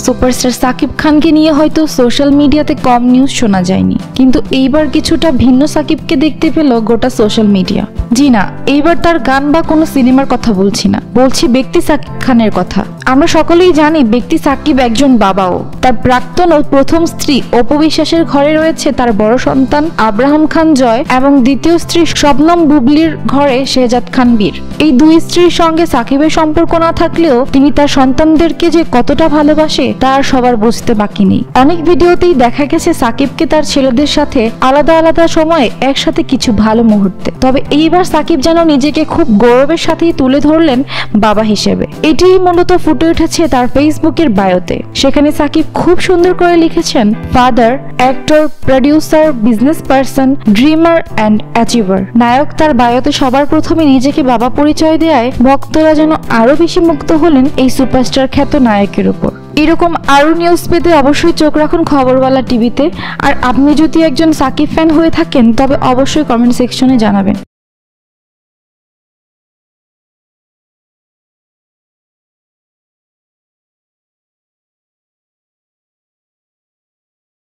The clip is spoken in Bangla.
সুপারস্টার সাকিব খানকে নিয়ে হয়তো সোশ্যাল মিডিয়াতে কম নিউজ শোনা যায়নি, কিন্তু এইবার কিছুটা ভিন্ন সাকিবকে দেখতে পেল গোটা সোশ্যাল মিডিয়া। জি না, এইবার তার গান বা কোনো সিনেমার কথা বলছি না, বলছি ব্যক্তি সাকিব খানের কথা। আমরা সকলেই জানি ব্যক্তি সাকিব একজন বাবাও। তার প্রাক্তন ও প্রথম স্ত্রী অপু বিশ্বাসের ঘরে রয়েছে তার বড় সন্তান আব্রাহাম খান জয় এবং দ্বিতীয় স্ত্রী শবনম বুবলির ঘরে শেহজাদ খান বীর। এই দুই স্ত্রীর সঙ্গে সাকিবের সম্পর্ক না থাকলেও তিনি তার সন্তানদেরকে যে কতটা ভালোবাসে তা আর সবার বুঝতে বাকি নেই। অনেক ভিডিওতেই দেখা গেছে সাকিবকে তার ছেলেদের সাথে আলাদা আলাদা সময়ে একসাথে কিছু ভালো মুহূর্তে। তবে এইবার সাকিব যেন নিজেকে খুব গৌরবের সাথেই তুলে ধরলেন বাবা হিসেবে। এটিই মূলত ফুটে উঠেছে তার ফেসবুকের বায়োতে। সেখানে সাকিব খুব সুন্দর করে লিখেছেন, father, actor, producer, business person, dreamer and achiever. নায়ক তার বায়োতে সবার প্রথমে নিজেকে বাবা পরিচয় দেয় ভক্তরা যেন আরো বেশি মুগ্ধ হলেন এই সুপারস্টার খ্যাত নায়কের উপর। এরকম আরো নিউজ পেতে অবশ্যই চোখ রাখুন খবরওয়ালা টিভিতে। আর আপনি যদি একজন সাকিব ফ্যান হয়ে থাকেন তবে অবশ্যই কমেন্ট সেকশনে জানাবেন।